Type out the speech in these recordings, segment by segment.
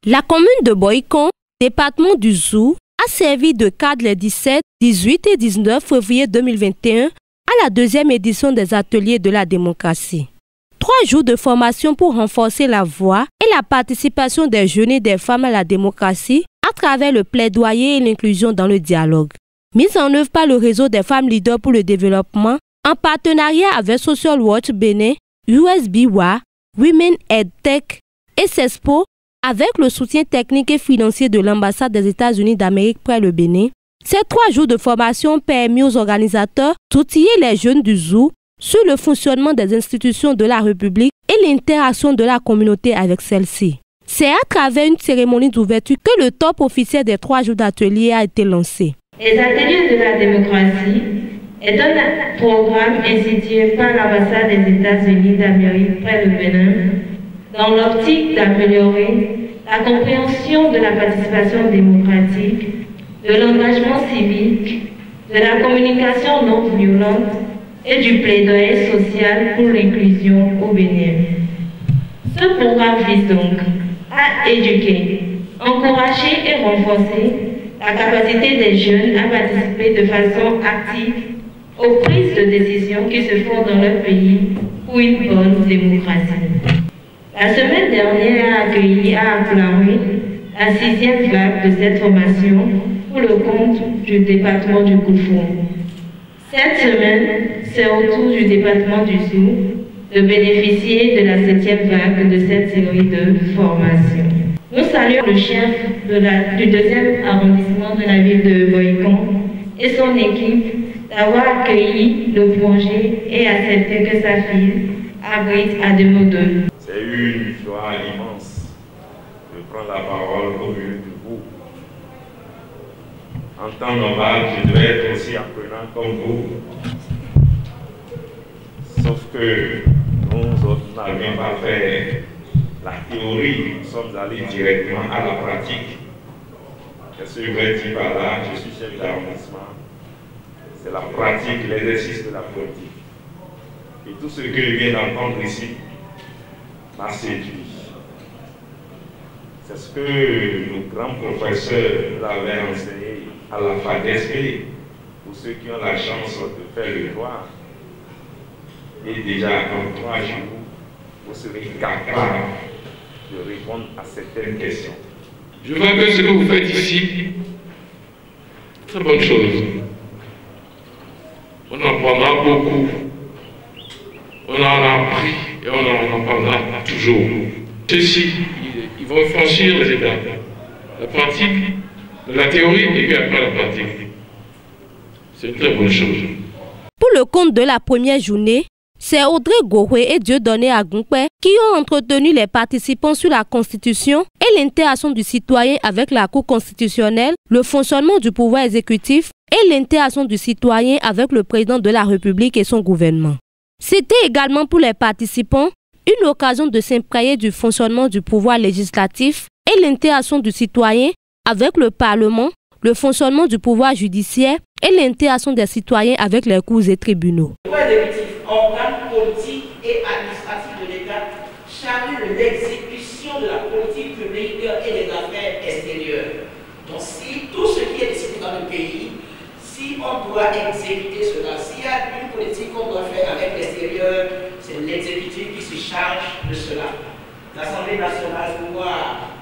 La commune de Boycon, département du Zou, a servi de cadre les 17, 18 et 19 février 2021 à la deuxième édition des ateliers de la démocratie. 3 jours de formation pour renforcer la voix et la participation des jeunes et des femmes à la démocratie à travers le plaidoyer et l'inclusion dans le dialogue. Mise en œuvre par le réseau des femmes leaders pour le développement, en partenariat avec Social Watch Bénin, USBWA, Women Ed Tech et CESPO, avec le soutien technique et financier de l'ambassade des États-Unis d'Amérique près le Bénin. Ces 3 jours de formation ont permis aux organisateurs d'outiller les jeunes du Zou sur le fonctionnement des institutions de la République et l'interaction de la communauté avec celle-ci. C'est à travers une cérémonie d'ouverture que le top officiel des 3 jours d'atelier a été lancé. Les ateliers de la démocratie est un programme institué par l'ambassade des États-Unis d'Amérique près le Bénin dans l'optique d'améliorer la compréhension de la participation démocratique, de l'engagement civique, de la communication non violente et du plaidoyer social pour l'inclusion au Bénin. Ce programme vise donc à éduquer, encourager et renforcer la capacité des jeunes à participer de façon active aux prises de décision qui se font dans leur pays pour une bonne démocratie. La semaine dernière a accueilli à Aplaoui la 6e vague de cette formation pour le compte du département du Koufou. Cette semaine, c'est au tour du département du Zou de bénéficier de la 7e vague de cette série de formations. Nous saluons le chef du 2e arrondissement de la ville de Boycon et son équipe d'avoir accueilli le projet et accepté que sa fille abrite à Demodo. C'est une joie immense de prendre la parole au milieu de vous. En temps normal, je devais être aussi apprenant comme vous. Sauf que nous autres n'avions pas fait la théorie, nous sommes allés directement à la pratique. Qu'est-ce que je veux dire par là? Je suis chef d'arrondissement. C'est la pratique, l'exercice de la politique. Et tout ce que je viens d'entendre ici m'a séduit. C'est ce que nos grands professeurs nous avaient enseigné à la FADESP, pour ceux qui ont la chance de faire le droit. Et déjà, en 3 jours, vous serez capable de répondre à certaines questions. Je vois que ce que vous faites ici, très bonne chose. On en apprendra beaucoup. On en a appris et on en apprendra toujours. Ceux-ci, ils vont franchir les étapes. La pratique, la théorie et puis après la pratique. C'est une très bonne chose. Pour le compte de la première journée, c'est Audrey Gouroué et Dieudonné Agompé qui ont entretenu les participants sur la Constitution et l'interaction du citoyen avec la Cour constitutionnelle, le fonctionnement du pouvoir exécutif et l'interaction du citoyen avec le président de la République et son gouvernement. C'était également pour les participants une occasion de s'imprégner du fonctionnement du pouvoir législatif et l'interaction du citoyen avec le Parlement, le fonctionnement du pouvoir judiciaire et l'interaction des citoyens avec les cours et tribunaux. Le pouvoir exécutif, organe politique et administratif de l'État, chargé de l'exécution de la politique publique et des affaires extérieures. Donc si tout ce qui est décidé dans le pays, si on doit exécuter cela, s'il y a une politique qu'on doit faire avec l'extérieur, c'est l'exécutif qui se charge de cela. L'Assemblée nationale, le pouvoir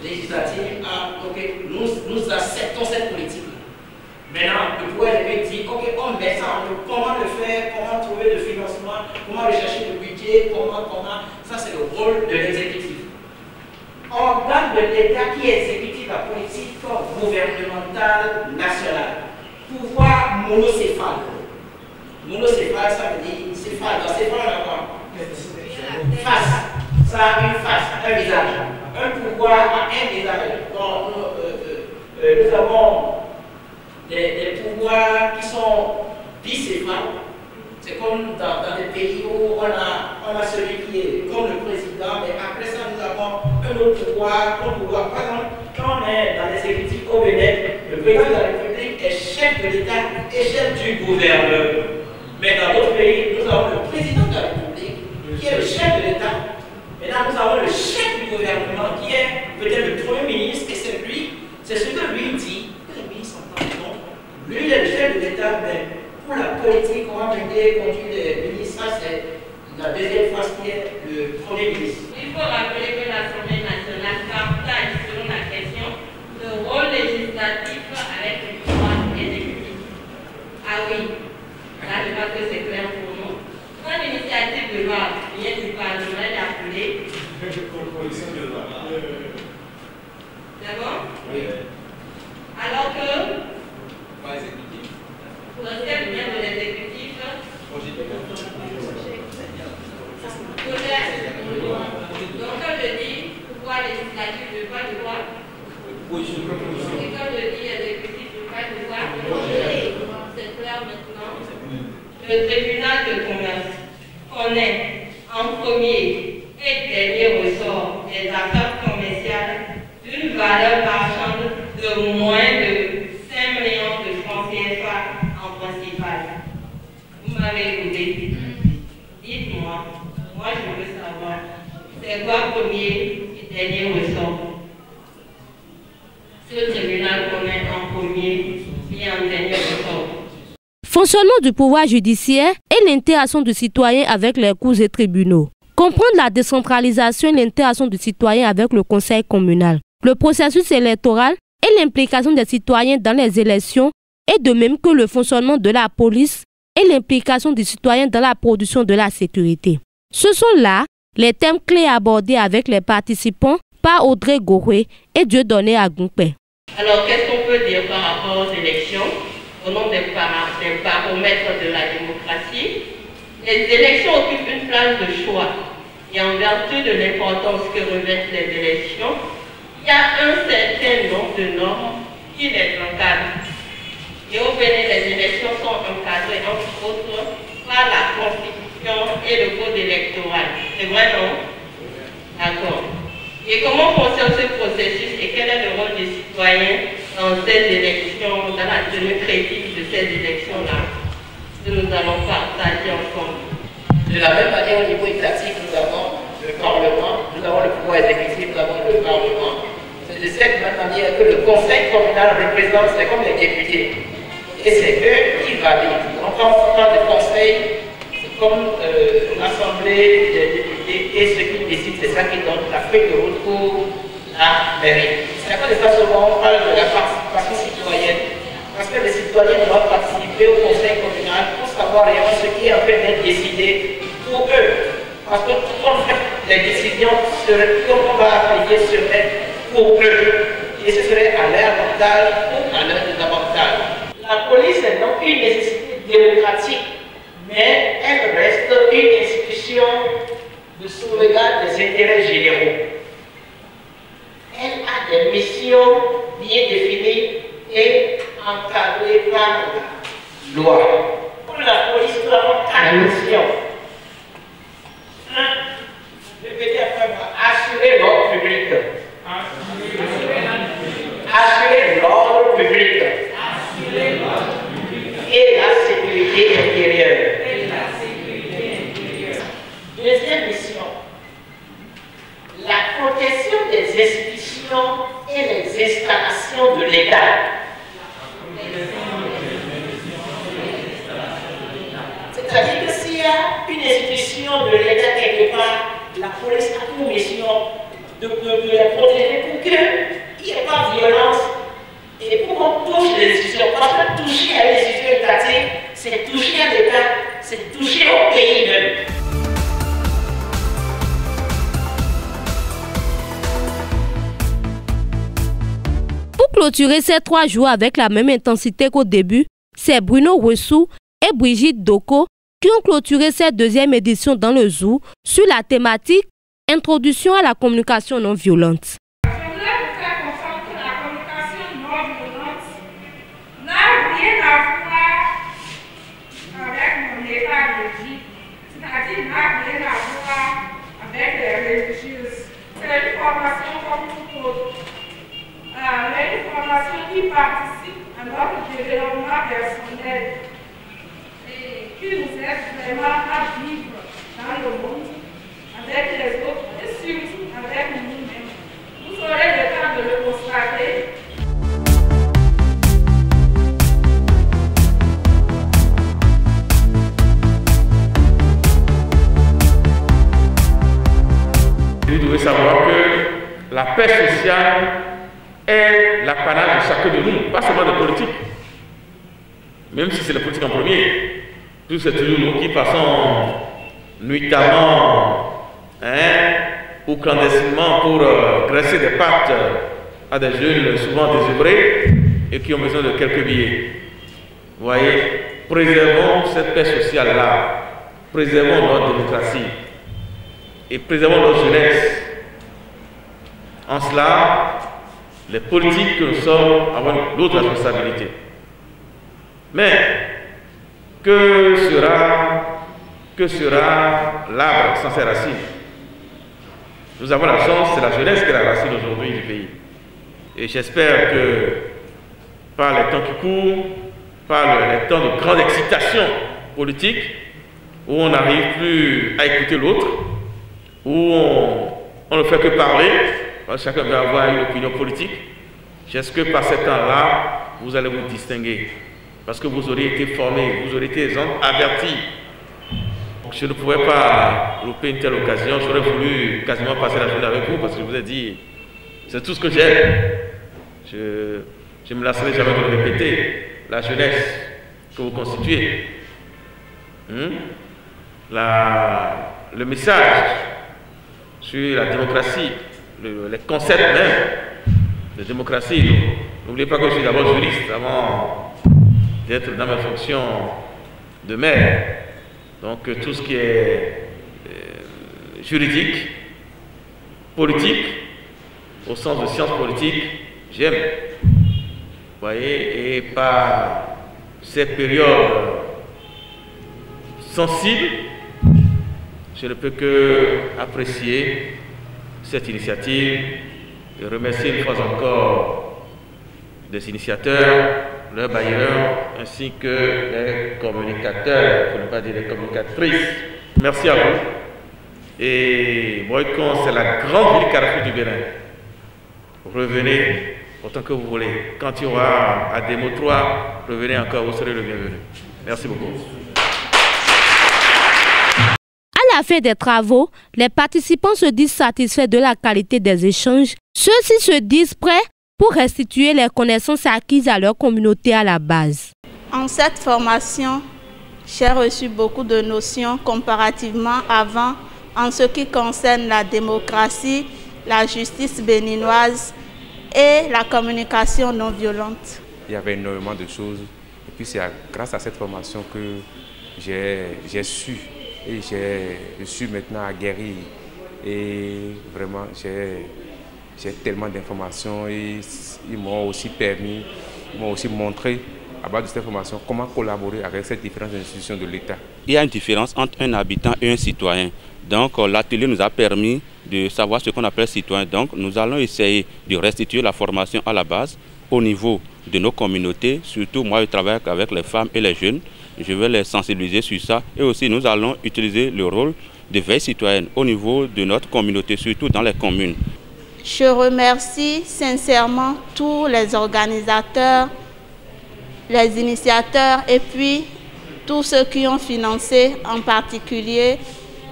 législatif, nous acceptons cette politique. Maintenant, le pouvoir exécutif dit, ok, on met ça en œuvre. Comment le faire, comment trouver le financement, comment rechercher le budget, comment, ça c'est le rôle de l'exécutif. Organe de l'État qui exécute la politique gouvernementale nationale. Pouvoir monocéphale. Monocéphale, ça veut dire céphale. Dans céphale, on a quoi? Face. Ça a une face, un visage. Un pouvoir a un visage. Donc, nous avons des pouvoirs qui sont bicéphales. C'est comme dans des pays où on a celui qui est comme le président, mais après ça, nous avons un autre pouvoir. Par exemple, quand on est dans l'exécutif au Bénin, le président de la République est chef de l'État et chef du gouvernement. Mais dans d'autres pays, nous avons le président de la République qui est le chef de l'État. Maintenant, nous avons le chef du gouvernement qui est peut-être politique qu'on va mener contre le ministre, ça c'est la deuxième phase qui est le Premier ministre. Il faut rappeler que l'Assemblée nationale partage, selon la question, le rôle législatif avec le pouvoir exécutif. Ah oui, là je pense que c'est clair pour nous. Quand l'initiative de loi vient du Parlement, elle est appelée. D'abord oui. Alors que pour ce qui vient de l'exécutif, donc quand je dis pouvoir législatif, je parle de quoi? Et quand je dis exécutif, je parle de quoi? C'est clair maintenant. Le tribunal de commerce connaît en premier et dernier ressort des affaires commerciales d'une valeur marchande de moins de 5 millions de francs CFA en principal. Vous m'avez écouté? Dites-moi, moi je veux savoir, c'est quoi premier et dernier ressort? Ce tribunal connaît en premier et en dernier ressort. Fonctionnement du pouvoir judiciaire et l'interaction du citoyen avec les cours et tribunaux. Comprendre la décentralisation et l'interaction du citoyen avec le conseil communal. Le processus électoral et l'implication des citoyens dans les élections, et de même que le fonctionnement de la police et l'implication des citoyens dans la production de la sécurité. Ce sont là les thèmes clés abordés avec les participants par Audrey Gouré et Dieudonné Agumpé. Alors, qu'est-ce qu'on peut dire par rapport aux élections? Au nom des paramètres de la démocratie, les élections occupent une place de choix. Et en vertu de l'importance que revêtent les élections, il y a un certain nombre de normes qui les encadrent. Et au Bénin, les élections sont encadrées entre autres par la Constitution et le Code électoral. C'est vrai, non? D'accord. Et comment fonctionne ce processus et quel est le rôle des citoyens dans ces élections, dans la tenue crédible de ces élections-là, que nous allons partager ensemble? De la même manière, au niveau étatique, nous avons le Parlement, nous avons le pouvoir exécutif, nous avons le Parlement. C'est de cette même manière que le Conseil communal représente, c'est comme les députés. Et c'est eux qui valident. Donc, quand on parle de Conseil, c'est comme l'Assemblée des députés et ceux qui décident, c'est ça qui donne la feuille de route pour la mairie. C'est à cause de ça souvent on parle de la participation citoyenne. Parce que les citoyens doivent participer au conseil communal pour savoir réellement ce qui est en train d'être décidé pour eux. Parce que en fait, les décisions qu'on va appliquer seraient pour eux. Et ce serait à leur avantage ou à leur désavantage. La police est donc une nécessité démocratique, mais elle reste une institution de sauvegarde des intérêts généraux. Elle a des missions bien définies et encadrées par la loi. Pour la police, nous avons 4 missions. 1. Répétez après moi. Assurer l'ordre public. Assurer l'ordre public. Et la sécurité intérieure. Deuxième mission. La protection des institutions et les installations de l'État. C'est-à-dire que s'il y a une institution de l'État quelque part, la police a pour mission de les protéger pour qu'il n'y ait pas de violence et pour qu'on touche les institutions. Parce que toucher à l'institution étatique, c'est toucher à l'État, c'est toucher au pays même. Pour clôturer ces 3 jours avec la même intensité qu'au début, c'est Bruno Wessou et Brigitte Doko qui ont clôturé cette 2e édition dans le zoo sur la thématique « Introduction à la communication non violente ». Je voulais vous faire comprendre que la communication non violente n'a rien à voir avec mon état de vie, c'est-à-dire n'a rien à voir avec les religieuses. C'est une formation comme toute autre. Mais une formation qui participe à notre développement personnel et qui nous aide vraiment à vivre dans le monde avec les autres et surtout avec nous-mêmes. Vous aurez le temps de le constater. devez savoir que la paix sociale est l'apanage de chacun de nous, pas seulement des politiques. Même si c'est la politique en premier, c'est toujours nous qui passons nuitamment ou clandestinement pour graisser des pattes à des jeunes souvent désœuvrés et qui ont besoin de quelques billets. Vous voyez, préservons cette paix sociale-là, préservons notre démocratie et préservons notre jeunesse. En cela, les politiques que nous sommes avons d'autres responsabilités. Mais que sera l'arbre sans ses racines? Nous avons la chance, c'est la jeunesse qui est la racine aujourd'hui du pays. Et j'espère que par les temps qui courent, par les temps de grande excitation politique, où on n'arrive plus à écouter l'autre, où on ne fait que parler, parce que chacun veut avoir une opinion politique, j'espère que par ce temps-là, vous allez vous distinguer. Parce que vous aurez été formés, vous aurez été avertis. Je ne pouvais pas louper une telle occasion, j'aurais voulu quasiment passer la journée avec vous parce que je vous ai dit, c'est tout ce que j'aime. Je me lasserai jamais de le répéter. La jeunesse que vous constituez, le message sur la démocratie, les concepts même de démocratie. N'oubliez pas que je suis d'abord juriste avant d'être dans ma fonction de maire. Donc tout ce qui est juridique, politique, au sens de sciences politiques, j'aime. Vous voyez, et par ces périodes sensibles, je ne peux que apprécier cette initiative et remercier une fois encore les initiateurs, leurs bailleurs, ainsi que les communicateurs, pour ne pas dire les communicatrices. Merci à vous. Et Boycon, c'est la grande ville carrefour du Bénin. Revenez autant que vous voulez. Quand il y aura à Démo 3, revenez encore, vous serez le bienvenu. Merci beaucoup. À la fin des travaux, les participants se disent satisfaits de la qualité des échanges. Ceux-ci se disent prêts pour restituer les connaissances acquises à leur communauté à la base. En cette formation, j'ai reçu beaucoup de notions comparativement avant en ce qui concerne la démocratie, la justice béninoise et la communication non violente. Il y avait énormément de choses et puis c'est grâce à cette formation que j'ai su et je suis maintenant aguerri et vraiment j'ai tellement d'informations et ils m'ont aussi permis, ils m'ont aussi montré à base de cette formation comment collaborer avec ces différentes institutions de l'État. Il y a une différence entre un habitant et un citoyen. Donc l'atelier nous a permis de savoir ce qu'on appelle citoyen. Donc nous allons essayer de restituer la formation à la base au niveau de nos communautés. Surtout moi je travaille avec les femmes et les jeunes. Je vais les sensibiliser sur ça. Et aussi nous allons utiliser le rôle de veille citoyenne au niveau de notre communauté, surtout dans les communes. Je remercie sincèrement tous les organisateurs, les initiateurs et puis tous ceux qui ont financé, en particulier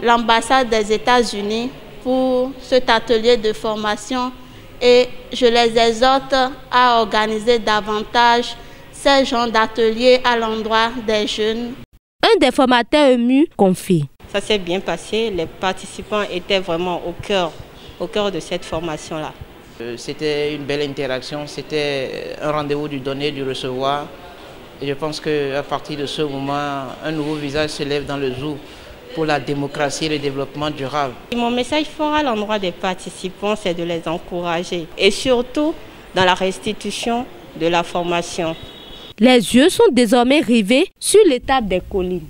l'ambassade des États-Unis pour cet atelier de formation et je les exhorte à organiser davantage ces genres d'ateliers à l'endroit des jeunes. Un des formateurs émus confie. Ça s'est bien passé, les participants étaient vraiment au cœur de cette formation-là. C'était une belle interaction, c'était un rendez-vous du donner, du recevoir. Et je pense qu'à partir de ce moment, un nouveau visage se lève dans le zoo pour la démocratie et le développement durable. Et mon message fort à l'endroit des participants, c'est de les encourager et surtout dans la restitution de la formation. Les yeux sont désormais rivés sur l'étape des collines.